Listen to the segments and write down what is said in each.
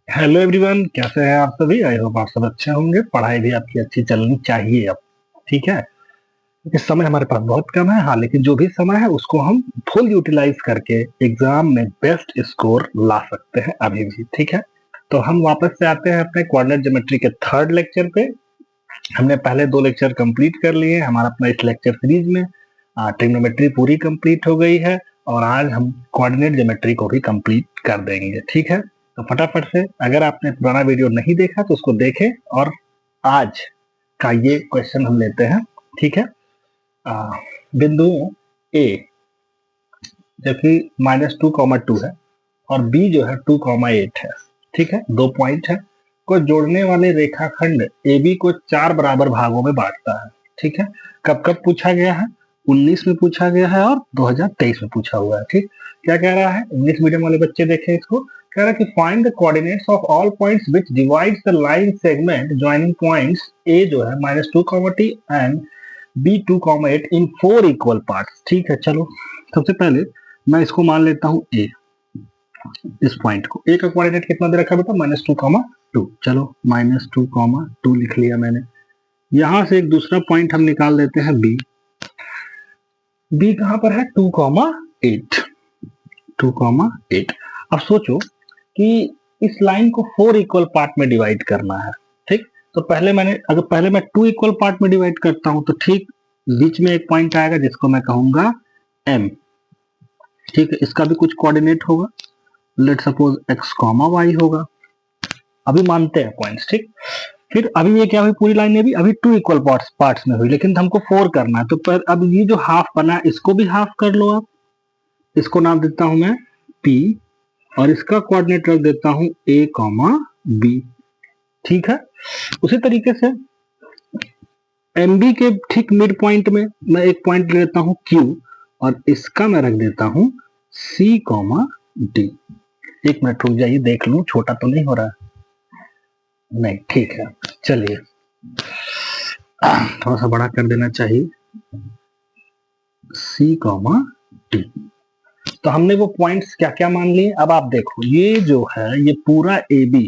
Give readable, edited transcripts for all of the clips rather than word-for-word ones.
Hello everyone, कैसे हैं आप सभी। आई होप आप सब अच्छे होंगे। पढ़ाई भी आपकी अच्छी चलनी चाहिए अब। ठीक है। इस समय हमारे पास बहुत कम है, हाँ, लेकिन जो भी समय है उसको हम फुल यूटिलाइज करके एग्जाम में बेस्ट स्कोर ला सकते हैं अभी भी। ठीक है। तो हम वापस से आते हैं अपने कोऑर्डिनेट ज्योमेट्री के थर्ड लेक्चर पे। हमने पहले 2 लेक्चर कंप्लीट कर लिए। हमारा अपना इस लेक्चर सीरीज में ट्रिग्नोमेट्री पूरी कंप्लीट हो गई है और आज हम कोऑर्डिनेट ज्योमेट्री को भी कंप्लीट कर देंगे। ठीक है। तो फटाफट से, अगर आपने पुराना वीडियो नहीं देखा तो उसको देखें और आज का ये क्वेश्चन हम लेते हैं। ठीक है। बिंदु ए जो कि -2, 2 है और बी जो है 2, 8 है। ठीक है। 2 पॉइंट है को जोड़ने वाले रेखाखंड ए बी को 4 बराबर भागों में बांटता है। ठीक है। कब कब पूछा गया है? 19 में पूछा गया है और 2023 में पूछा हुआ है। ठीक। क्या कह रहा है? इंग्लिश मीडियम वाले बच्चे देखें इसको। कह रहा है कि find the coordinates of all points which divides the line segment joining points A जो है -2, and B2, 8 in 4 equal parts. ठीक है। चलो, सबसे पहले मैं इसको मान लेता हूं ए। इस पॉइंट को ए का कोऑर्डिनेट कितना दे रखा है बेटा? -2, 2। चलो, -2, 2 लिख लिया मैंने। यहां से एक दूसरा पॉइंट हम निकाल देते हैं बी। बी कहां पर है? 2, 8। 2, 8। अब सोचो कि इस लाइन को 4 इक्वल पार्ट में डिवाइड करना है। ठीक। तो पहले मैं 2 इक्वल पार्ट में डिवाइड करता हूं तो ठीक बीच में एक पॉइंट आएगा जिसको मैं कहूंगा एम। ठीक है। इसका भी कुछ कोऑर्डिनेट होगा। लेट सपोज x, y होगा। अभी मानते हैं पॉइंट्स। ठीक। फिर अभी ये क्या हुई? पूरी लाइन में भी अभी 2 इक्वल पार्ट्स में हुई, लेकिन हमको 4 करना है। तो पर अब ये जो हाफ बना है इसको भी हाफ कर लो आप। इसको नाम देता हूं मैं P और इसका कोऑर्डिनेट रख देता हूं A, B। ठीक है। उसी तरीके से MB के ठीक मिड पॉइंट में मैं एक पॉइंट ले लेता हूं Q और इसका मैं रख देता हूं C, D। एक मिनट रुक जाइए, देख लूं छोटा तो नहीं हो रहा है। नहीं, ठीक है। चलिए, थोड़ा सा बड़ा कर देना चाहिए। C, D। तो हमने वो पॉइंट्स क्या क्या मान लिए। अब आप देखो, ये जो है ये पूरा ए बी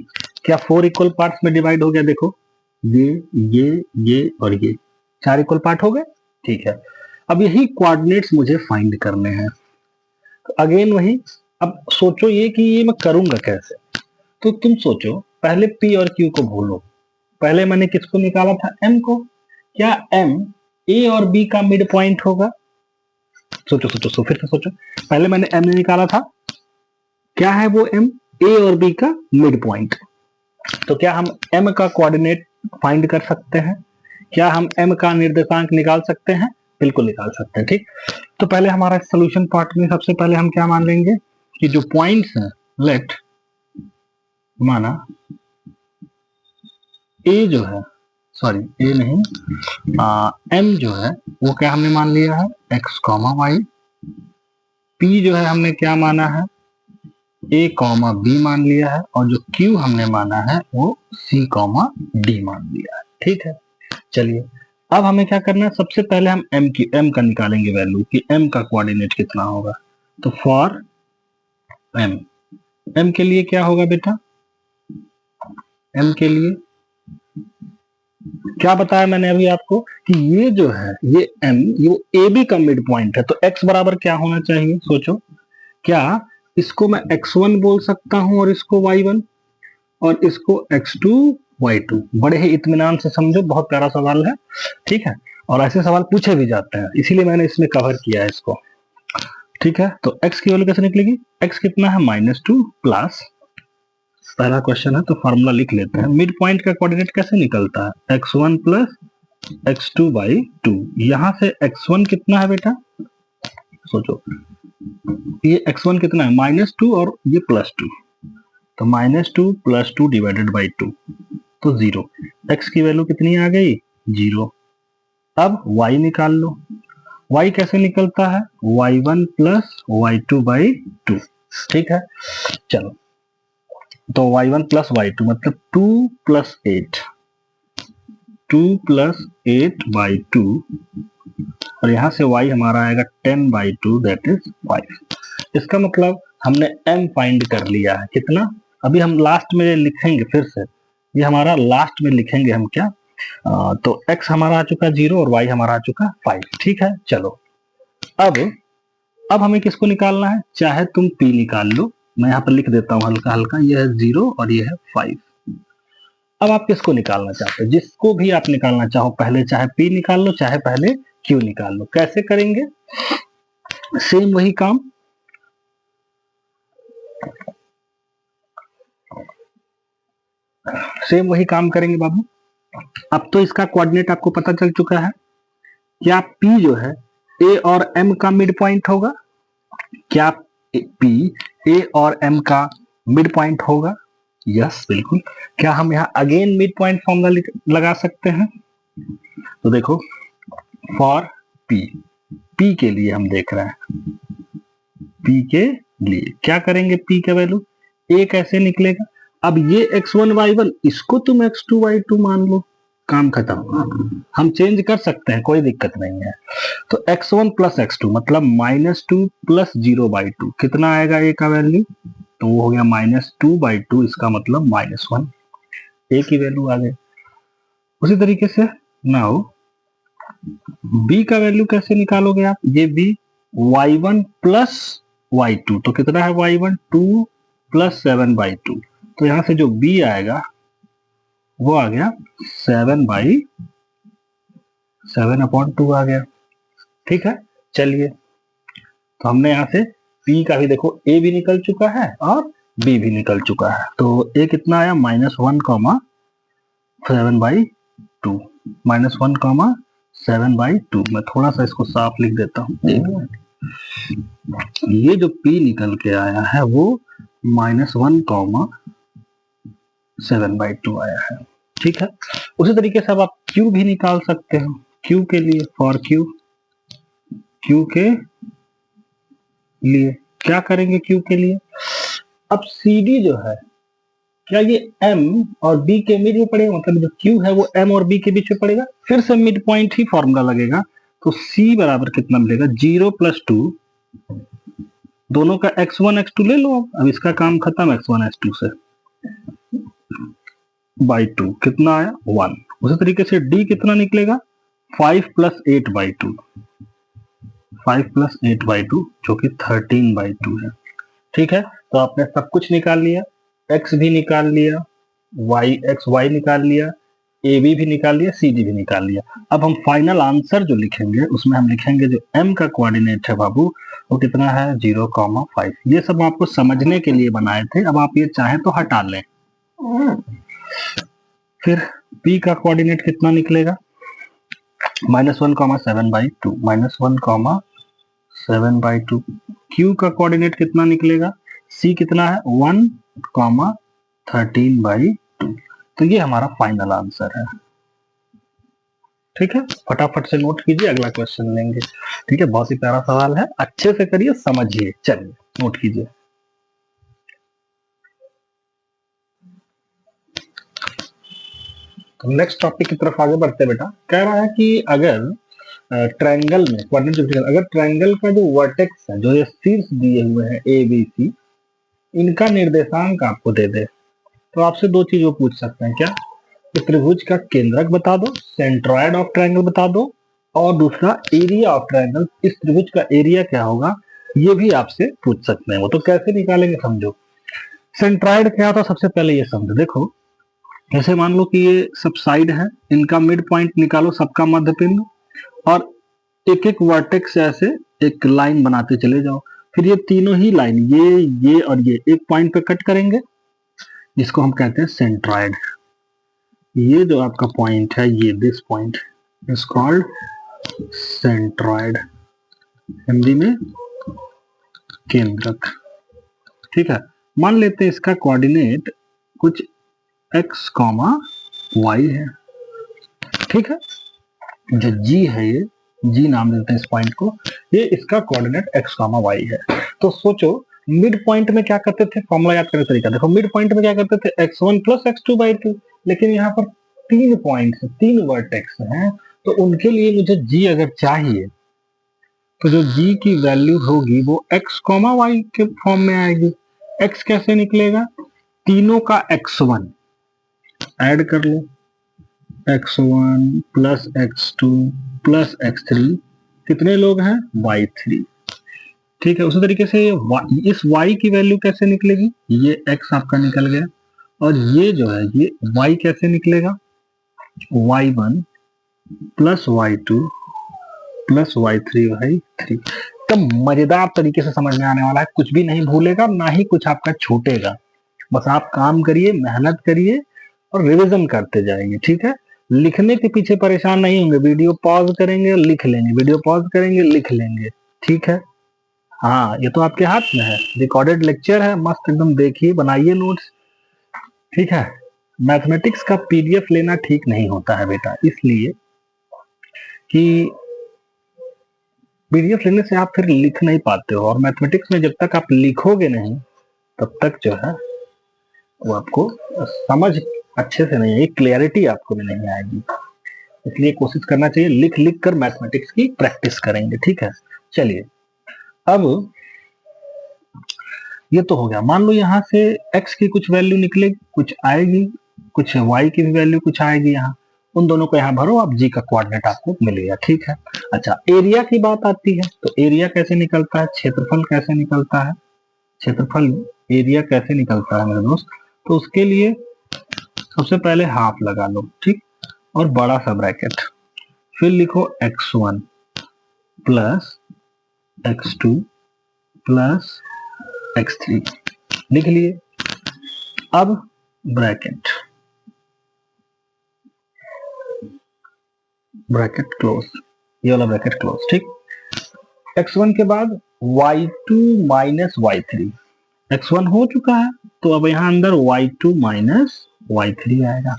क्या 4 इक्वल पार्ट्स में डिवाइड हो गया? देखो, ये और ये 4 इक्वल पार्ट हो गए। ठीक है। अब यही कोऑर्डिनेट्स मुझे फाइंड करने हैं। तो अगेन वही, अब सोचो ये कि ये मैं करूंगा कैसे। तो तुम सोचो, पहले P और Q को भूलो। पहले मैंने किसको निकाला था? M को। क्या M A और B का मिड पॉइंट होगा? सोचो सोचो सो फिर से सोचो। पहले मैंने M निकाला था। क्या है वो M? A और B का मिड पॉइंट। तो क्या हम M का कोऑर्डिनेट फाइंड कर सकते हैं? क्या हम M का निर्देशांक निकाल सकते हैं? बिल्कुल निकाल सकते हैं। ठीक। तो पहले हमारा सोल्यूशन पार्ट में सबसे पहले हम क्या मान लेंगे कि जो पॉइंट्स हैं, लेट माना A जो है, सॉरी A नहीं, M जो है वो क्या हमने मान लिया है? x, y। P जो है हमने क्या माना है? A, B मान लिया है और जो Q हमने माना है वो C, D मान लिया है। ठीक है। चलिए, अब हमें क्या करना है? सबसे पहले हम M का निकालेंगे वैल्यू कि M का कोऑर्डिनेट कितना होगा। तो फॉर M के लिए क्या होगा बेटा? M के लिए क्या बताया मैंने अभी आपको कि ये जो है ये M, ये ए बी का मिड पॉइंट है। तो x बराबर क्या होना चाहिए? सोचो, क्या इसको मैं x1 बोल सकता हूं और इसको y1 और इसको x2, y2? बड़े ही इत्मीनान से समझो, बहुत प्यारा सवाल है। ठीक है। और ऐसे सवाल पूछे भी जाते हैं, इसीलिए मैंने इसमें कवर किया है इसको। ठीक है। तो x की वैल्यू कैसे निकलेगी? x कितना है? -2 प्लस, पहला क्वेश्चन है तो फॉर्मूला लिख लेते हैं। मिड पॉइंट का कोऑर्डिनेट कैसे निकलता है? x1 plus x2/2। यहां से x1 कितना है बेटा? सोचो, ये x1 कितना है? -2 और ये +2। तो -2 + 2 डिवाइडेड बाई 2 तो 0। x की वैल्यू कितनी आ गई? 0। अब y निकाल लो। y कैसे निकलता है? y1 + y2/2। ठीक है। चलो, तो y1 + y2 मतलब 2 + 8, 2 + 8/2 और यहां से y हमारा आएगा 10/2 दैट इज 5। इसका मतलब हमने m फाइंड कर लिया है। कितना? अभी हम लास्ट में लिखेंगे फिर से, ये हमारा लास्ट में लिखेंगे हम क्या, तो x हमारा आ चुका 0 और y हमारा आ चुका 5। ठीक है, चलो अब हमें किसको निकालना है, चाहे तुम p निकाल लो, मैं यहाँ पर लिख देता हूँ हल्का हल्का, ये है 0 और ये है 5। अब आप किसको निकालना चाहते हो, जिसको भी आप निकालना चाहो, पहले चाहे p निकाल लो, चाहे पहले q निकाल लो। कैसे करेंगे, सेम वही काम, सेम वही काम करेंगे बाबू। अब तो इसका कोऑर्डिनेट आपको पता चल चुका है, क्या p जो है a और m का मिड पॉइंट होगा, क्या p a और m का मिड पॉइंट होगा, यस बिल्कुल। क्या हम यहाँ अगेन मिड पॉइंट फॉर्मूला लगा सकते हैं, तो देखो फॉर p के लिए हम देख रहे हैं, p के लिए क्या करेंगे, p का वैल्यू a कैसे निकलेगा, अब ये x1 y1 इसको तुम x2 y2 मान लो, काम खत्म। हम चेंज कर सकते हैं, कोई दिक्कत नहीं है। तो x1 प्लस x2 मतलब -2 प्लस 0/2 कितना आएगा a का वैल्यू, तो वो हो गया -2/2, इसका मतलब -1, a की वैल्यू आ गई। उसी तरीके से नाउ b का वैल्यू कैसे निकालोगे आप, ये b y1 प्लस y2, तो कितना है y1 2 प्लस 7/2, तो यहां से जो b आएगा वो आ गया 7/7/2 आ गया। ठीक है, चलिए तो हमने यहाँ से p का भी देखो a भी निकल चुका है और b भी निकल चुका है, तो a कितना आया -1,7/2, -1,7/2। मैं थोड़ा सा इसको साफ लिख देता हूँ, ये जो p निकल के आया है वो -1,7/2 आया है। ठीक है, उसी तरीके से अब आप q भी निकाल सकते हो, q के लिए फॉर q के लिए क्या करेंगे, q के लिए अब CD जो है, क्या ये m और b के बीच में पड़ेगा, मतलब जो q है वो m और b के बीच में पड़ेगा, फिर से मिड पॉइंट ही फॉर्मूला लगेगा, तो c बराबर कितना मिलेगा 0 + 2, दोनों का x1 x2 ले लो। अब इसका काम खत्म, x1 x2 से /2 कितना आया 1। उसी तरीके से d कितना निकलेगा 5 + 8/2, 5 + 8/2 जो कि 13/2 है। ठीक है, तो आपने सब कुछ निकाल लिया, x भी निकाल लिया, y निकाल लिया, ab भी निकाल लिया, cd भी निकाल लिया। अब हम फाइनल आंसर जो लिखेंगे उसमें हम लिखेंगे जो m का कोऑर्डिनेट है बाबू वो कितना है 0,5। ये सब आपको समझने के लिए बनाए थे, अब आप ये चाहें तो हटा लें। फिर p का कोऑर्डिनेट कितना निकलेगा -1,7/2, -1,7/2। q का कोऑर्डिनेट कितना निकलेगा, c कितना है 1,13/2। तो ये हमारा फाइनल आंसर है। ठीक है, फटाफट से नोट कीजिए, अगला क्वेश्चन लेंगे। ठीक है, बहुत ही प्यारा सवाल है, अच्छे से करिए, समझिए। चलिए नोट कीजिए। तो नेक्स्ट टॉपिक की तरफ आगे बढ़ते बेटा, कह रहा है कि अगर ट्रायंगल में अगर ट्रायंगल का जो वर्टेक्स है, जो ये शीर्ष दिए हुए हैं ए बी सी, इनका निर्देशांक आपको दे दे, तो आपसे दो चीज वो पूछ सकते हैं, क्या, कि त्रिभुज का केंद्रक बता दो, सेंट्रॉयड ऑफ ट्रायंगल बता दो, और दूसरा एरिया ऑफ ट्रायंगल, इस त्रिभुज का एरिया क्या होगा, ये भी आपसे पूछ सकते हैं। वो तो कैसे निकालेंगे समझो। सेंट्रॉयड क्या होता है सबसे पहले ये समझो। देखो ऐसे मान लो कि ये सब साइड है, इनका मिड पॉइंट निकालो, सबका मध्य बिंदु, और एक एक वर्टेक्स से ऐसे एक लाइन बनाते चले जाओ। फिर ये तीनों ही लाइन, ये और ये एक पॉइंट पे कट करेंगे, जिसको हम कहते हैं सेंट्रॉयड। ये जो आपका पॉइंट है, ये this point is called centroid, Hindi में केंद्रक। ठीक है, मान लेते हैं इसका कोऑर्डिनेट कुछ x, y है। ठीक है, जो g है, ये g नाम देते हैं इस पॉइंट को, ये इसका कोऑर्डिनेट x, y है। तो सोचो मिड पॉइंट में क्या करते थे, फॉर्मूला याद करने का तरीका देखो। मिड पॉइंट में क्या करते थे x1 + x2/2, लेकिन यहाँ पर 3 पॉइंट्स, 3 वर्टेक्स हैं, तो उनके लिए मुझे g अगर चाहिए तो जो g की वैल्यू होगी वो x, y के फॉर्म में आएगी। x कैसे निकलेगा, तीनों का x1 ऐड कर लो, x1 plus x2 plus x3, कितने लोग हैं y3। ठीक है, उसी तरीके से इस y की वैल्यू कैसे निकलेगी, ये x आपका निकल गया, और ये जो है ये y कैसे निकलेगा, y1 plus y2 plus y3 by 3। तो मजेदार तरीके से समझ में आने वाला है, कुछ भी नहीं भूलेगा, ना ही कुछ आपका छूटेगा। बस आप काम करिए, मेहनत करिए और रिवीजन करते जाएंगे। ठीक है, लिखने के पीछे परेशान नहीं होंगे, वीडियो पॉज करेंगे लिख लेंगे, वीडियो पॉज करेंगे लिख लेंगे। ठीक है, हाँ ये तो आपके हाथ में है, रिकॉर्डेड लेक्चर है, मस्त एकदम देखिए, बनाइए नोट्स। ठीक है, मैथमेटिक्स का पीडीएफ लेना ठीक नहीं होता है बेटा, इसलिए कि पीडीएफ लेने से आप फिर लिख नहीं पाते हो, और मैथमेटिक्स में जब तक आप लिखोगे नहीं तब तक जो है वो आपको समझ अच्छे से नहीं आएगी, क्लियरिटी आपको भी नहीं आएगी। इसलिए कोशिश करना चाहिए, लिख लिख कर मैथमेटिक्स की प्रैक्टिस करेंगे। ठीक है, चलिए अब ये तो हो गया। मान लो यहाँ से x की कुछ वैल्यू निकले, कुछ आएगी, कुछ y की भी वैल्यू कुछ आएगी, यहाँ उन दोनों को यहाँ भरो, आप g का कोऑर्डिनेट आपको मिल गया। ठीक है, अच्छा एरिया की बात आती है, तो एरिया कैसे निकलता है, क्षेत्रफल कैसे निकलता है, क्षेत्रफल एरिया कैसे निकलता है मेरे दोस्त। तो उसके लिए सबसे पहले हाफ लगा लो, ठीक, और बड़ा सा ब्रैकेट, फिर लिखो x1 plus x2 plus x3, लिख लिए। अब ब्रैकेट क्लोज, ये वाला ब्रैकेट क्लोज। ठीक, x1 के बाद y2 माइनस y3, x1 हो चुका है तो अब यहाँ अंदर y2 माइनस y3 आएगा।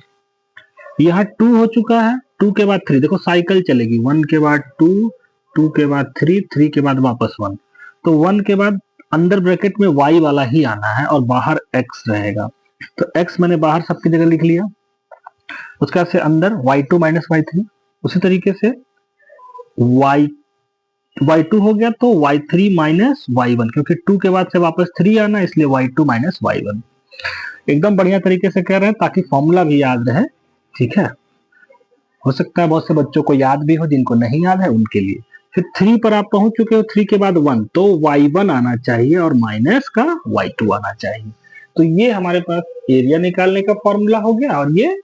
यहाँ 2 हो चुका है, 2 के बाद 3, देखो साइकिल चलेगी, 1 के बाद 2, 2 के बाद 3, 3 के बाद वापस 1, तो 1 के बाद अंदर ब्रैकेट में y वाला ही आना है और बाहर x रहेगा। तो x मैंने बाहर सबकी जगह लिख लिया, उसका से अंदर y2 माइनस y3, उसी तरीके से y2 हो गया तो y3 माइनस y1, क्योंकि 2 के बाद से वापस 3 आना, इसलिए y2 माइनस y1। एकदम बढ़िया तरीके से कह रहे हैं ताकि फॉर्मूला भी याद रहे। ठीक है, हो सकता है बहुत से बच्चों को याद भी हो, जिनको नहीं याद है उनके लिए। फिर 3 पर आप पहुंच चुके हो, 3 के बाद 1, तो y1 आना चाहिए और माइनस का y2 आना चाहिए। तो ये हमारे पास एरिया निकालने का फॉर्मूला हो गया, और ये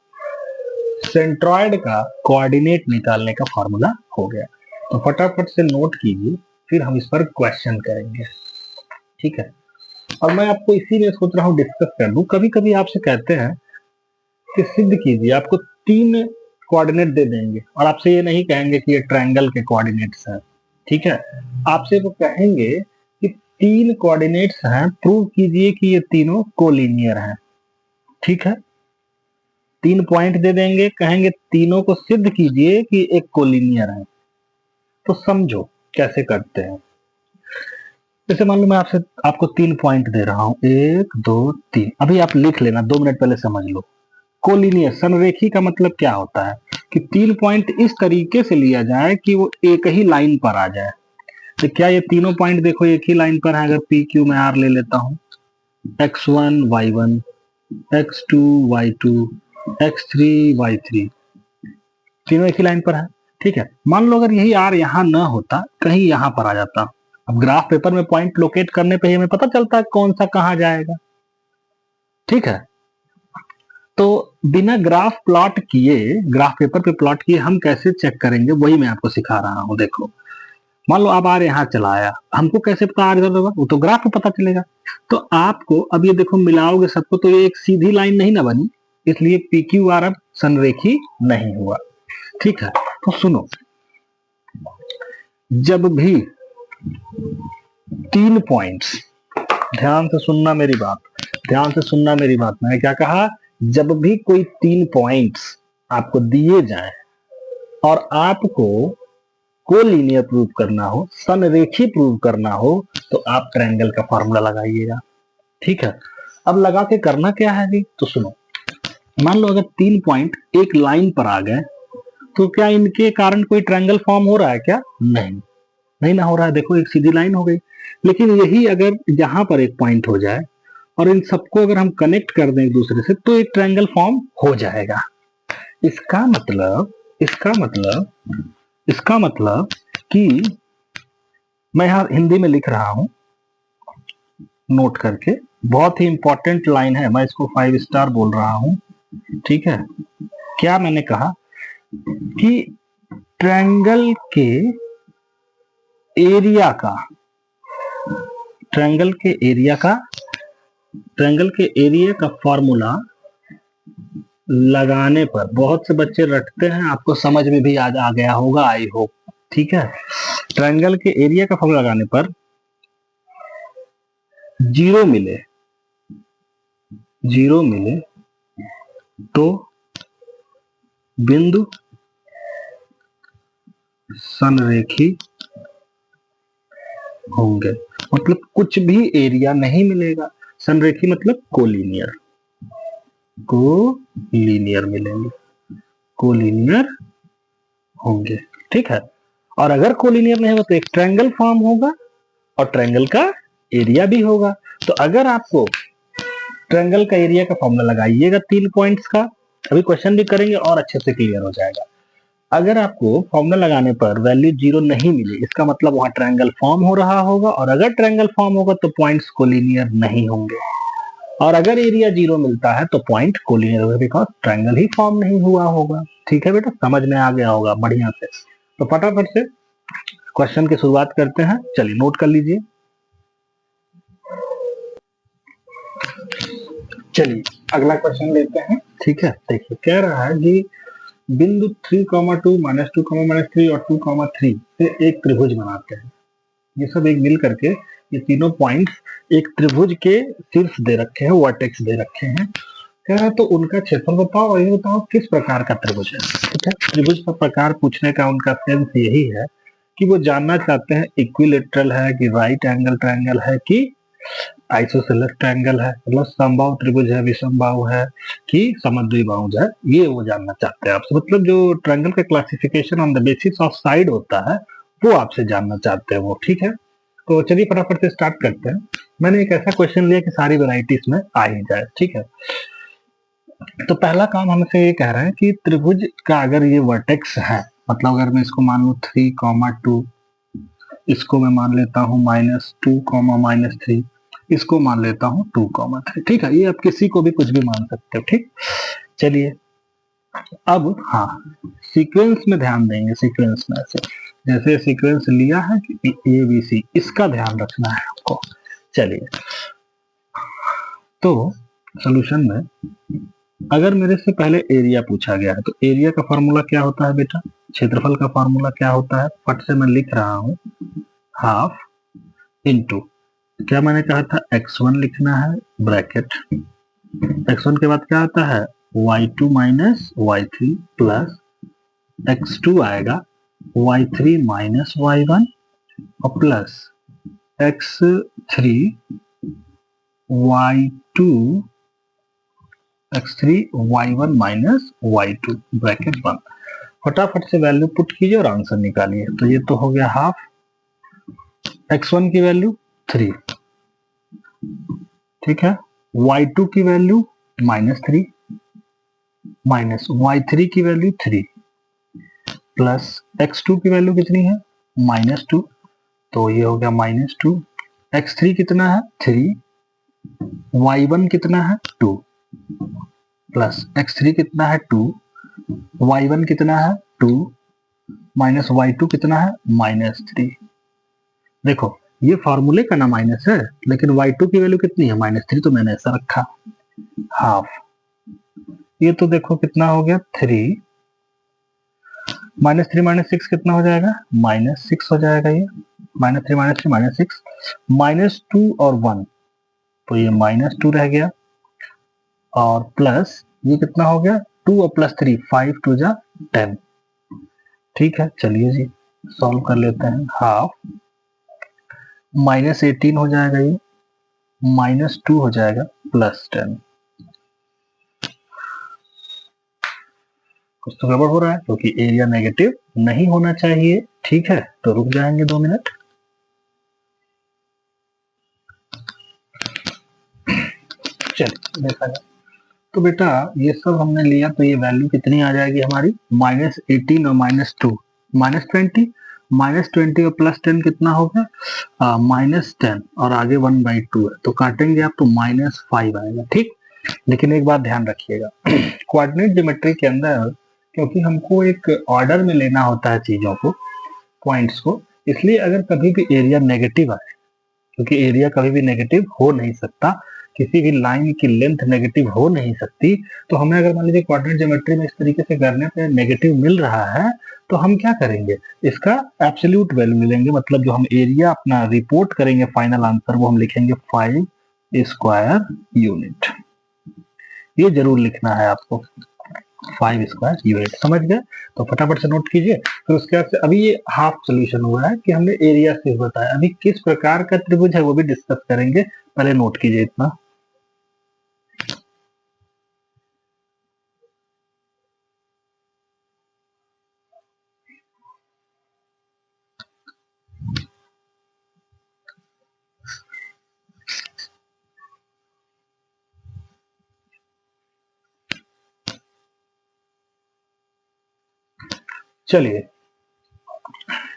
सेंट्रॉइड का कोऑर्डिनेट निकालने का फॉर्मूला हो गया। तो फटाफट से नोट कीजिए, फिर हम इस पर क्वेश्चन करेंगे। ठीक है, और मैं आपको इसी में सोच रहा हूँ डिस्कस कर दूं। कभी कभी आपसे कहते हैं कि सिद्ध कीजिए, आपको 3 कोऑर्डिनेट दे देंगे और आपसे ये नहीं कहेंगे कि ये ट्रायंगल के कोऑर्डिनेट्स हैं। ठीक है, आपसे वो कहेंगे कि 3 कोऑर्डिनेट्स हैं, प्रूव कीजिए कि ये तीनों कोलिनियर हैं। ठीक है, 3 पॉइंट दे देंगे, कहेंगे तीनों को सिद्ध कीजिए कि एक कोलिनियर है। तो समझो कैसे करते हैं। जैसे मान लो मैं आपको 3 पॉइंट दे रहा हूं, 1 2 3, अभी आप लिख लेना, 2 मिनट पहले समझ लो। कोलिनियर संरेखी का मतलब क्या होता है कि 3 पॉइंट इस तरीके से लिया जाए कि वो एक ही लाइन पर आ जाए। तो क्या ये तीनों पॉइंट देखो एक ही लाइन पर है, अगर पी क्यू में आर ले लेता हूं, x1 y1, x2 y2, x3 y3, तीनों एक ही लाइन पर है। ठीक है, मान लो अगर यही आर यहां ना होता, कहीं यहां पर आ जाता। अब ग्राफ पेपर में पॉइंट लोकेट करने पे हमें पता चलता है कौन सा कहां जाएगा। ठीक है, तो बिना ग्राफ प्लॉट किए, ग्राफ पेपर पे प्लॉट किए हम कैसे चेक करेंगे, वही मैं आपको सिखा रहा हूं। देखो मान लो अब आर यहाँ चला आया, हमको कैसे पता आर इधर होगा, वो तो ग्राफ पे पता चलेगा। तो आपको अब ये देखो मिलाओगे सबको तो ये एक सीधी लाइन नहीं ना बनी, इसलिए पी क्यू आर अब संरेखी नहीं हुआ। ठीक है, तो सुनो, जब भी 3 पॉइंट्स, ध्यान से सुनना मेरी बात, ध्यान से सुनना मेरी बात, मैंने क्या कहा, जब भी कोई 3 पॉइंट्स आपको दिए जाएं और आपको कोलिनियर प्रूव करना हो, संरेखी प्रूव करना हो, तो आप ट्रायंगल का फॉर्मूला लगाइएगा। ठीक है, अब लगा के करना क्या है जी, तो सुनो, मान लो अगर 3 पॉइंट एक लाइन पर आ गए, तो क्या इनके कारण कोई ट्रायंगल फॉर्म हो रहा है क्या, नहीं, नहीं ना हो रहा है। देखो एक सीधी लाइन हो गई, लेकिन यही अगर यहां पर एक पॉइंट हो जाए और इन सबको अगर हम कनेक्ट कर दें एक दूसरे से तो एक ट्रायंगल फॉर्म हो जाएगा। इसका मतलब इसका मतलब इसका मतलब कि मैं यहां हिंदी में लिख रहा हूं नोट करके, बहुत ही इंपॉर्टेंट लाइन है, मैं इसको 5 स्टार बोल रहा हूं। ठीक है, क्या मैंने कहा कि ट्रायंगल के एरिया का ट्रायंगल के एरिया का फॉर्मूला लगाने पर, बहुत से बच्चे रटते हैं, आपको समझ में भी आज आ गया होगा आई होप। ठीक है, ट्रायंगल के एरिया का फॉर्मूला लगाने पर जीरो मिले तो बिंदु संरेखी होंगे। मतलब कुछ भी एरिया नहीं मिलेगा, संरेखी मतलब कोलिनियर मिलेंगे, कोलिनियर होंगे। ठीक है, और अगर कोलिनियर नहीं होगा तो एक ट्रायंगल फॉर्म होगा और ट्रायंगल का एरिया भी होगा। तो अगर आपको ट्रायंगल का एरिया का फॉर्मूला लगाइएगा 3 पॉइंट्स का, अभी क्वेश्चन भी करेंगे और अच्छे से क्लियर हो जाएगा। अगर आपको फॉर्मूला लगाने पर वैल्यू 0 नहीं मिले, इसका मतलब वहां ट्रायंगल फॉर्म हो रहा होगा, और अगर ट्रायंगल फॉर्म होगा तो पॉइंट्स कोलिनियर नहीं होंगे, और अगर एरिया 0 मिलता है तो पॉइंट कोलिनियर होगा, बिकॉज ट्रायंगल ही फॉर्म नहीं हुआ होगा। ठीक है बेटा, समझ में आ गया होगा बढ़िया से। तो फटाफट से क्वेश्चन की शुरुआत करते हैं, चलिए नोट कर लीजिए। चलिए अगला क्वेश्चन लेते हैं। ठीक है, देखिए कह रहा है कि बिंदु 3, 2, -2, -3 और 2, 3 से एक त्रिभुज बनाते हैं। ये सब एक मिल करके, ये तीनों पॉइंट्स एक त्रिभुज के शीर्ष दे रखे हैं, वर्टेक्स दे रखे हैं। कह रहा है तो उनका क्षेत्रफल बताओ और ये बताओ किस प्रकार का त्रिभुज है। ठीक है, त्रिभुज का प्रकार पूछने का उनका सेंस यही है कि वो जानना चाहते हैं इक्विलेटरल है कि राइट एंगल ट्रायंगल है कि आइसोसेलेस ट्रायंगल है, मतलब समबाहु त्रिभुज है, विषमबाहु है कि समद्विबाहुज है, ये वो जानना चाहते हैं आपसे। मतलब जो ट्रायंगल का classification on the basis of side होता है वो आपसे जानना चाहते हैं वो। ठीक है, तो चलिए फटाफट से स्टार्ट करते हैं। मैंने एक ऐसा क्वेश्चन लिया कि सारी वेराइटीज में आ ही जाए। ठीक है, तो पहला काम हमसे ये कह रहा है कि त्रिभुज का अगर ये वर्टेक्स है, मतलब अगर मैं इसको मान लू 3, 2, इसको मैं मान लेता हूँ -2, -3, इसको मान लेता हूँ 2, 3। ठीक है, ये आप किसी को भी कुछ भी मान सकते हो। ठीक, चलिए अब हाँ, सीक्वेंस में ध्यान देंगे। सीक्वेंस में ऐसे जैसे सीक्वेंस लिया है कि ABC, इसका ध्यान रखना है आपको। चलिए, तो सॉल्यूशन में अगर मेरे से पहले एरिया पूछा गया है तो एरिया का फॉर्मूला क्या होता है बेटा, क्षेत्रफल का फॉर्मूला क्या होता है, फट से मैं लिख रहा हूं, हाफ इंटू, क्या मैंने कहा था, x1 लिखना है ब्रैकेट, x1 के बाद क्या आता है y2 minus y3 plus x2 आएगा y3 माइनस y1 और plus x3 y2 x3 y1 minus y2 bracket बंद। फटाफट से वैल्यू पुट कीजिए और आंसर निकालिए। तो ये तो हो गया हाफ, x1 की वैल्यू 3, ठीक है, y2 की वैल्यू -3 माइनस y3 की वैल्यू 3 प्लस x2 की वैल्यू कितनी है -2, तो ये हो गया -2, x3 कितना है 3, y1 कितना है 2 प्लस x3 कितना है 2, y1 कितना है 2 माइनस y2 कितना है -3। देखो ये फॉर्मूले का ना माइनस है, लेकिन y2 की वैल्यू कितनी है -3, तो मैंने ऐसा रखा हाफ। ये तो देखो कितना हो गया 3, -3 -6 कितना हो जाएगा -6 हो जाएगा। ये -3 -3 -6, -2 और 1, तो ये -2 रह गया और प्लस ये कितना हो गया 2 और प्लस 3, 5 2 जा 10। ठीक है, चलिए जी सॉल्व कर लेते हैं। हाफ -18 हो जाएगा, ये -2 हो जाएगा प्लस 10। कुछ तो गड़बड़ हो रहा है क्योंकि एरिया नेगेटिव नहीं होना चाहिए। ठीक है, तो रुक जाएंगे 2 मिनट। चलिए देखा जाए तो बेटा ये सब हमने लिया तो ये वैल्यू कितनी आ जाएगी हमारी -18 और -2 -20 -20 और +10 कितना होगा -10 और आगे 1/2 है तो काटेंगे आप तो -5 आएगा। ठीक, लेकिन एक बात ध्यान रखिएगा कोऑर्डिनेट ज्योमेट्री के अंदर क्योंकि हमको एक ऑर्डर में लेना होता है चीजों को, पॉइंट्स को, इसलिए अगर कभी भी एरिया नेगेटिव आए, क्योंकि एरिया कभी भी नेगेटिव हो नहीं सकता, किसी भी लाइन की लेंथ नेगेटिव हो नहीं सकती, तो हमें अगर मान लीजिए कोऑर्डिनेट ज्योमेट्री में इस तरीके से करने पे नेगेटिव मिल रहा है तो हम क्या करेंगे, इसका एब्सोल्यूट वैल्यू लेंगे, मतलब जो हम एरिया अपना रिपोर्ट करेंगे फाइनल आंसर वो हम लिखेंगे 5 स्क्वायर यूनिट। ये जरूर लिखना है आपको 5 स्क्वायर यूनिट, समझ गए? तो फटाफट से नोट कीजिए। फिर उसके बाद से अभी ये हाफ सोल्यूशन हुआ है कि हमने एरिया से बताया, अभी किस प्रकार का त्रिभुज है वो भी डिस्कस करेंगे, पहले नोट कीजिए इतना। चलिए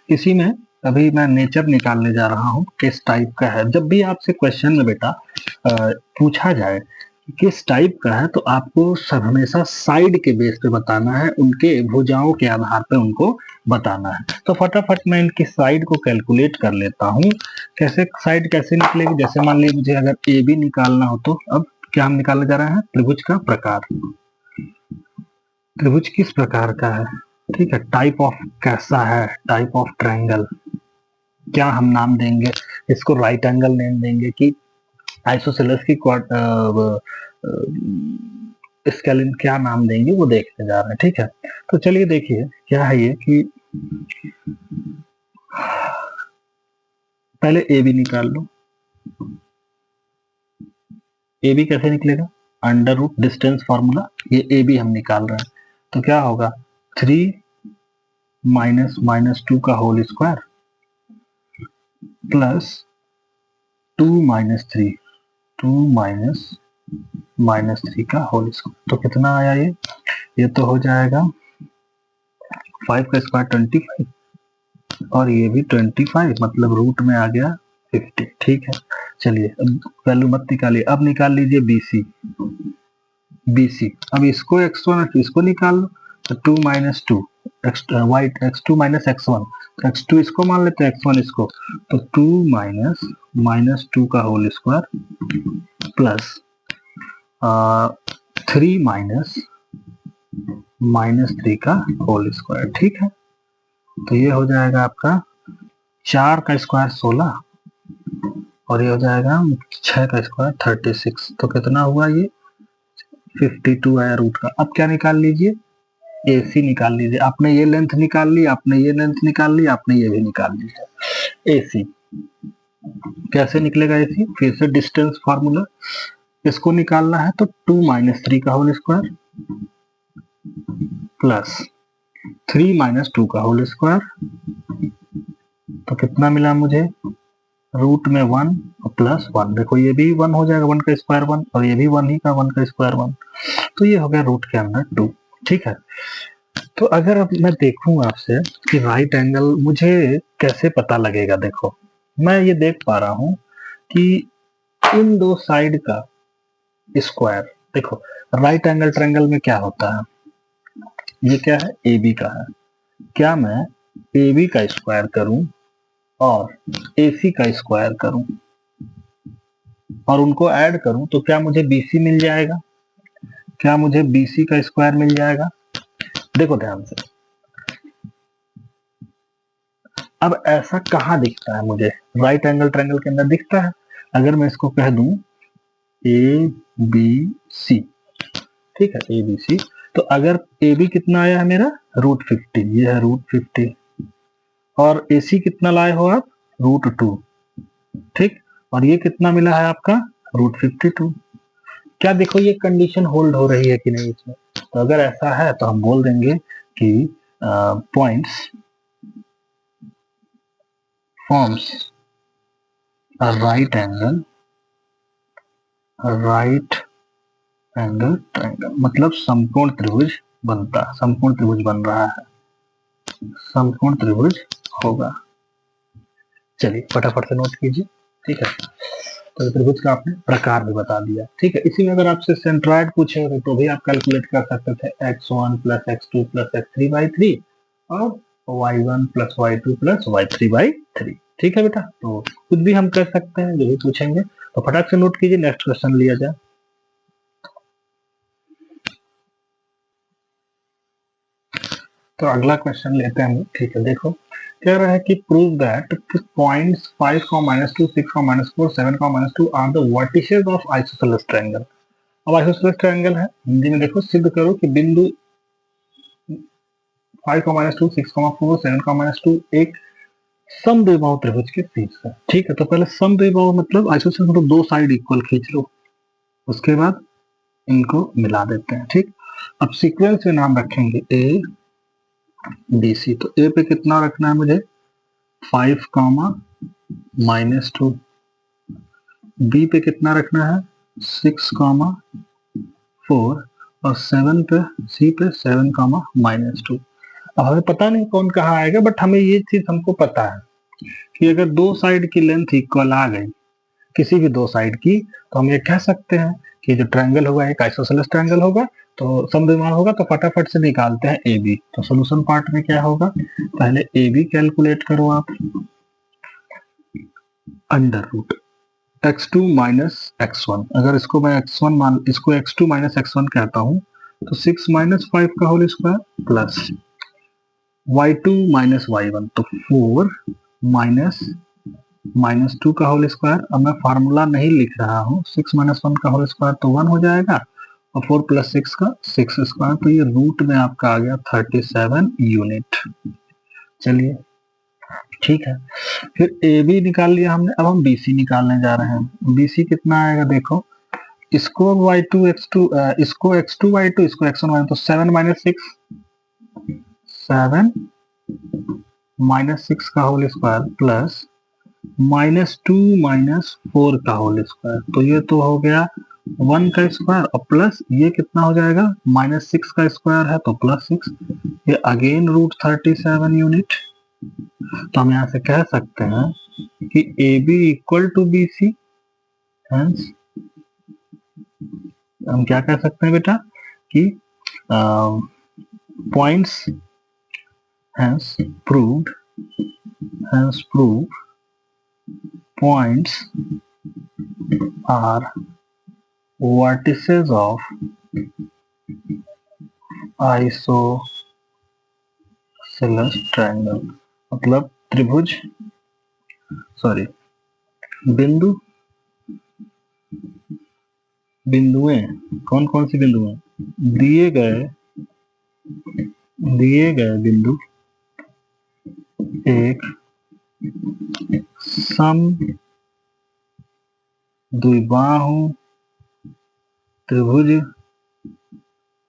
इसी में अभी मैं नेचर निकालने जा रहा हूँ, किस टाइप का है। जब भी आपसे क्वेश्चन में बेटा पूछा जाए कि किस टाइप का है तो आपको सब हमेशा साइड के बेस पे बताना है, उनके भुजाओं के आधार पे उनको बताना है। तो फटाफट मैं इनकी साइड को कैलकुलेट कर लेता हूँ। कैसे साइड कैसे निकलेगी, जैसे मान लीजिए मुझे अगर ए बी निकालना हो तो अब क्या हम निकालने जा रहे हैं, त्रिभुज का प्रकार, त्रिभुज किस प्रकार का है, ठीक है, टाइप ऑफ कैसा है, टाइप ऑफ ट्रायंगल, क्या हम नाम देंगे इसको, राइट एंगल नेम देंगे कि आइसोसेलेस की स्केलिन, क्या नाम देंगे वो देखने जा रहे हैं। ठीक है, तो चलिए देखिए क्या है ये कि पहले ए बी निकाल लो। ए बी कैसे निकलेगा, अंडर रूट डिस्टेंस फॉर्मूला, ये ए बी हम निकाल रहे हैं तो क्या होगा 3 माइनस -2 का whole square plus 2 minus 3 2 minus -3 का होल स्क्वायर, तो कितना आया ये तो हो जाएगा 5 का स्क्वायर 25 और ये भी 25, मतलब रूट में आ गया 50। ठीक है, चलिए अब वैल्यू मत निकालिए, अब निकाल लीजिए बीसी। बीसी अब इसको x1 इसको निकाल लो तो 2 minus 2 x2 minus x1, x2 इसको मान लेते हैं x1 इसको, तो 2 माइनस -2 का होल स्क्वायर प्लस 3 -3 का होल स्क्वायर। ठीक है, तो ये हो जाएगा आपका 4 का स्क्वायर 16 और ये हो जाएगा 6 का स्क्वायर 36, तो कितना हुआ ये 52 आया रूट का। अब क्या निकाल लीजिए, AC निकाल लीजिए, आपने ये लेंथ निकाल ली, आपने ये लेंथ निकाल ली, आपने ये भी निकाल ली। AC कैसे निकलेगा, AC फिर से डिस्टेंस फार्मूला, इसको निकालना है तो 2 -3 का होल स्क्वायर प्लस 3 -2 का होल स्क्वायर, तो कितना मिला मुझे रूट में 1 और प्लस 1, देखो ये भी 1 हो जाएगा, 1 का स्क्वायर 1 और ये भी 1 ही का 1 का स्क्वायर 1, तो ये हो गया रूट के अंदर 2। ठीक है, तो अगर अब मैं देखूं आपसे कि राइट एंगल मुझे कैसे पता लगेगा, देखो मैं ये देख पा रहा हूं कि इन दो साइड का स्क्वायर, देखो राइट एंगल ट्रायंगल में क्या होता है, ये क्या है ए बी का है, क्या मैं ए बी का स्क्वायर करूं और AC का स्क्वायर करूं और उनको ऐड करूं तो क्या मुझे BC मिल जाएगा, क्या मुझे BC का स्क्वायर मिल जाएगा। देखो ध्यान से, अब ऐसा कहां दिखता है मुझे, राइट एंगल ट्रायंगल के अंदर दिखता है। अगर मैं इसको कह दूं ABC, ठीक है ABC, तो अगर AB कितना आया है मेरा √50, ये है √50 और AC कितना लाए हो आप √2, ठीक, और ये कितना मिला है आपका √52। क्या देखो ये कंडीशन होल्ड हो रही है कि नहीं इसमें, तो अगर ऐसा है तो हम बोल देंगे कि points forms a right angle triangle मतलब समकोण त्रिभुज बनता, समकोण त्रिभुज बन रहा है, समकोण त्रिभुज होगा। चलिए फटाफट से नोट कीजिए, ठीक है। तो त्रिभुज का आपने प्रकार भी बता दिया, ठीक है। इसी में अगर आपसे सेंट्रॉइड पूछे होते तो भी आप कैलकुलेट कर सकते थे, x1 plus x2 plus x3/3 और y1 plus y2 plus y3/3, ठीक है बेटा। तो कुछ भी हम कर सकते हैं, जो भी पूछेंगे। तो फटाक से नोट कीजिए, नेक्स्ट क्वेश्चन लिया जाए। तो अगला क्वेश्चन लेते हैं, ठीक है। देखो कह रहा है कि prove that points 5, -2, 6, -4, 7, -2 are the vertices of isosceles triangle. अब आइसोसेलेस ट्रायंगल है, हिंदी में देखो सिद्ध करो कि बिंदु 5, -2, 6, 4, 7, -2 एक समद्विबाहु त्रिभुज के शीर्ष है, ठीक है। तो पहले समद्विबाहु मतलब आइसोसेलेस मतलब दो साइड इक्वल खींच लो, उसके बाद इनको मिला देते हैं, ठीक। अब सीक्वेंस में नाम रखेंगे ए बी सी। तो ए पे कितना रखना है मुझे, 5, -2। बी पे कितना रखना है, 6, 4 और 7 पे, सी पे 7, -2। अब हमें पता नहीं कौन कहाँ आएगा, बट हमें ये चीज हमको पता है कि अगर दो साइड की लेंथ इक्वल आ गई किसी भी दो साइड की, तो हम ये कह सकते हैं कि जो ट्रायंगल होगा एक आइसोसेलेस ट्रायंगल होगा, तो समद्विबाहु होगा। तो फटाफट से निकालते हैं ए बी। तो सोल्यूशन पार्ट में क्या होगा, पहले ए बी कैलकुलेट करो आप, under root x2 minus x1। अगर इसको मैं x1 मान, इसको x2 माइनस x1 कहता हूं, तो 6 -5 का whole square plus y2 minus y1, तो 4 माइनस -2 का होल स्क्वायर। अब मैं फार्मूला नहीं लिख रहा हूँ, 6 -1 का होल स्क्वायर तो 1 हो जाएगा, और 4 + 6 का 6 स्क्वायर, तो ये रूट में आपका आ गया 37 यूनिट। चलिए ठीक है। फिर ए बी निकाल लिया हमने, अब हम बी सी निकालने जा रहे हैं। बी सी कितना आएगा, देखो इसको y2 x2, इसको x2 y2, इसको x1 y1, तो 7 - 6, 7 -6 का होल स्क्वायर प्लस -2 -4 का होल स्क्वायर, तो ये तो हो गया 1 का स्क्वायर, और प्लस ये कितना हो जाएगा, -6 का स्क्वायर है तो +6, ये अगेन रूट 37 यूनिट। तो हम यहाँ से कह सकते हैं कि A B equal to B C. हम क्या कह सकते हैं बेटा कि points hence proved, points are vertices of isosceles triangle। मतलब त्रिभुज, सॉरी बिंदु, बिंदुएं, कौन कौन सी बिंदुएं, दिए गए बिंदु एक सम द्विबाहु त्रिभुज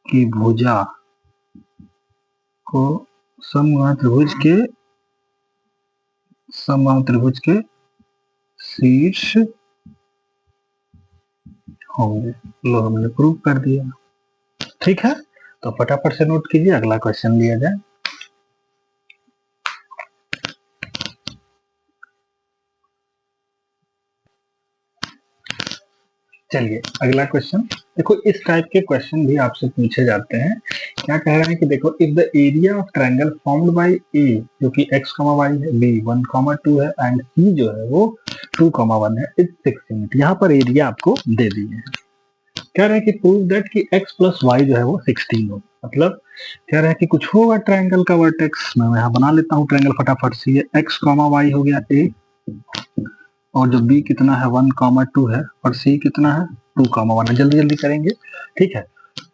की भुजा को समबाहु त्रिभुज के शीर्ष होंगे। लो हमने प्रूव कर दिया, ठीक है। तो फटाफट से नोट कीजिए, अगला क्वेश्चन लिया जाए। चलिए अगला क्वेश्चन देखो, इस टाइप के क्वेश्चन भी आपसे पूछे जाते हैं। क्या कह रहे हैं कि देखो, if the area of triangle formed by a जो कि x, y है, b 1, 2 है, एंड c जो है वो 2, 1 है, इज 6 यूनिट। यहाँ पर एरिया आपको दे दिए हैं। कह रहे हैं कि प्रूव दैट कि x + y जो है वो 16 हो। मतलब कह रहे हैं कि कुछ होगा ट्रायंगल का वर्टेक्स। मैं यहाँ बना लेता हूँ ट्रायंगल फटाफट से। ये x, y हो गया a, और जो b कितना है 1, 2 है, और c कितना है 2, 1 है। जल्दी जल्दी करेंगे, ठीक है।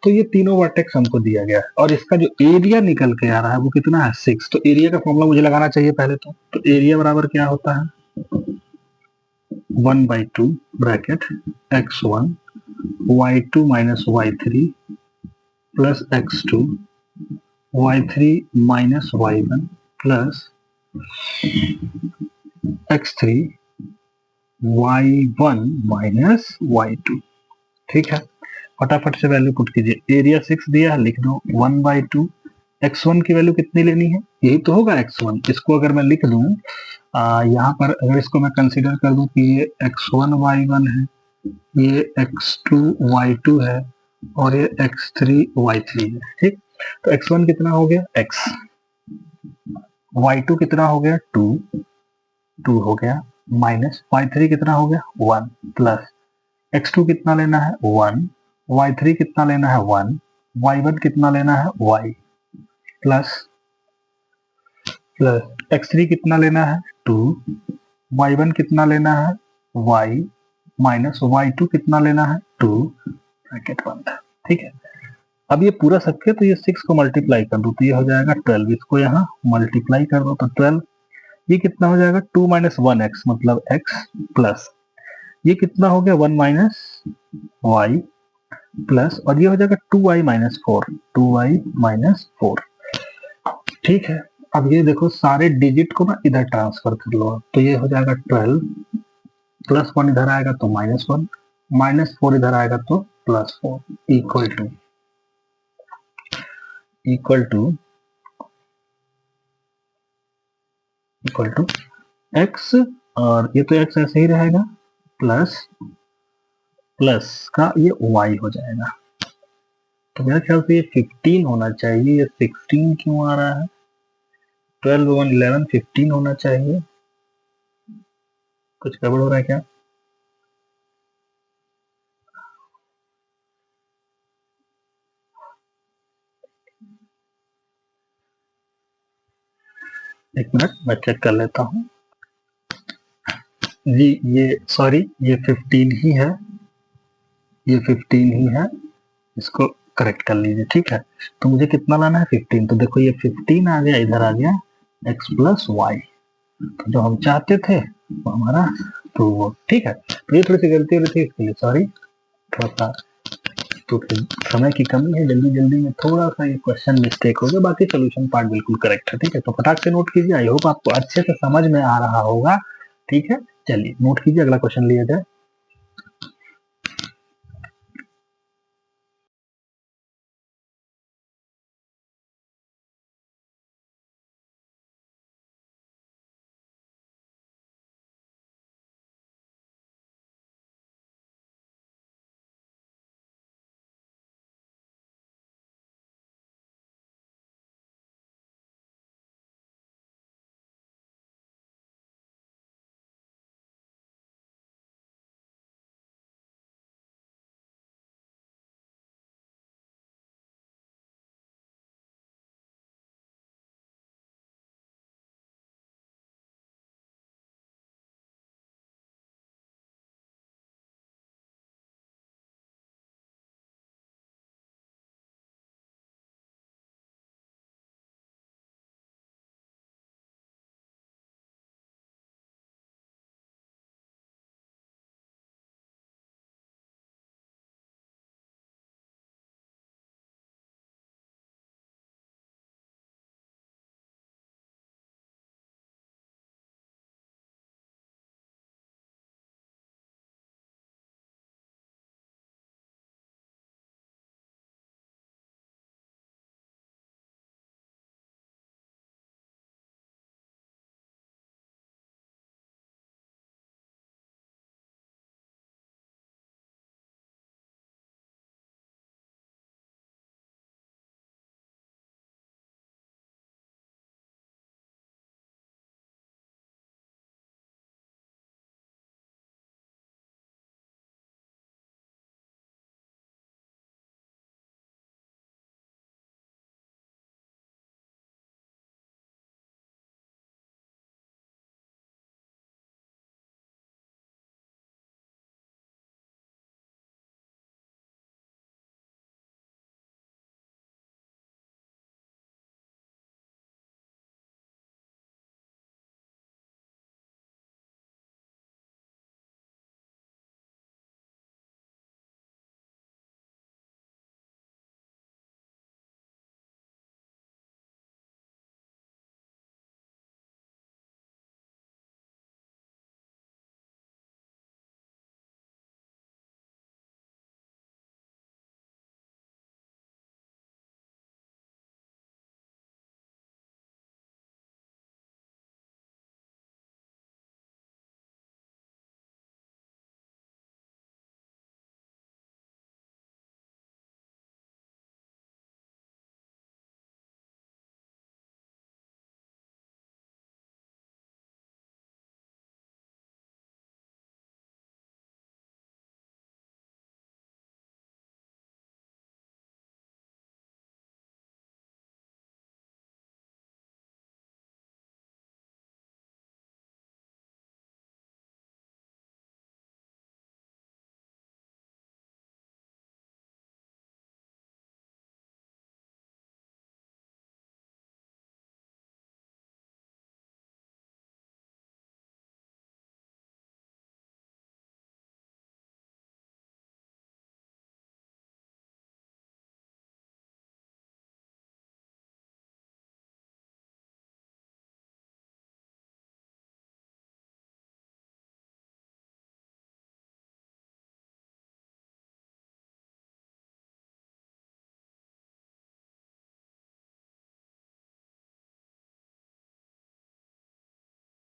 तो ये तीनों वर्टेक्स हमको दिया गया है, और इसका जो एरिया निकल के आ रहा है वो कितना है 6। तो एरिया का फॉर्मूला मुझे लगाना चाहिए पहले तो एरिया बराबर क्या होता है, 1/2 bracket x1 y2 - y3 plus x2 y3 - y1 plus x3 y1 - y2, ठीक है। फटाफट से वैल्यू पुट कीजिए। एरिया 6 दिया है, लिख दो 1/2। x1 की वैल्यू कितनी लेनी है, यही तो होगा x1। इसको अगर मैं लिख दूं यहाँ पर, अगर इसको मैं कंसीडर कर दूं कि ये x1 y1 है, ये x2 y2 है और ये x3 y3 है, ठीक। तो x1 कितना हो गया x, y2 कितना हो गया 2 हो गया, माइनस y3 कितना हो गया 1, प्लस x2 कितना लेना है 1, y3 कितना लेना है 1, y1 कितना लेना है y, प्लस x3 कितना लेना है 2, y1 कितना लेना है y, माइनस y2 कितना लेना है 2, ब्रैकेट बंद है, ठीक है। अब ये पूरा सबके, तो ये 6 को मल्टीप्लाई कर दो तो ये हो जाएगा 12, इसको यहाँ मल्टीप्लाई कर दो तो 12, ये कितना हो जाएगा 2 माइनस 1x मतलब x, प्लस ये कितना हो गया 1 माइनस y, प्लस और ये हो जाएगा 2y माइनस 4, 2y माइनस 4, ठीक है। अब ये देखो सारे डिजिट को ना इधर ट्रांसफर कर लो, तो ये हो जाएगा 12, प्लस 1 इधर आएगा तो माइनस 1, माइनस 4 इधर आएगा तो प्लस 4, इक्वल टू x, और ये तो x ऐसे ही रहेगा, प्लस का ये y हो जाएगा। तो मेरे ख्याल से ये 15 होना चाहिए, ये 16 क्यों आ रहा है, 12 1 11 15 होना चाहिए, कुछ गड़बड़ हो रहा है क्या? एक मिनट मैं चेक कर लेता हूँ जी। ये सॉरी, ये 15 ही है, ये 15 ही है, इसको करेक्ट कर लीजिए, ठीक है। तो मुझे कितना लाना है 15, तो देखो ये 15 आ गया, इधर आ गया x प्लस वाई, तो जो हम चाहते थे वो हमारा ट्रू हो, ठीक है। तो ये थोड़ी सी गलती हो रही थी, इसके लिए सॉरी, थोड़ा सा तो फिर समय की कमी है, जल्दी जल्दी में थोड़ा सा ये क्वेश्चन मिस्टेक हो गया, बाकी सोल्यूशन पार्ट बिल्कुल करेक्ट है, ठीक है। तो फटाक से नोट कीजिए, आई होप आपको अच्छे से समझ में आ रहा होगा, ठीक है। चलिए नोट कीजिए, अगला क्वेश्चन लिया जाए।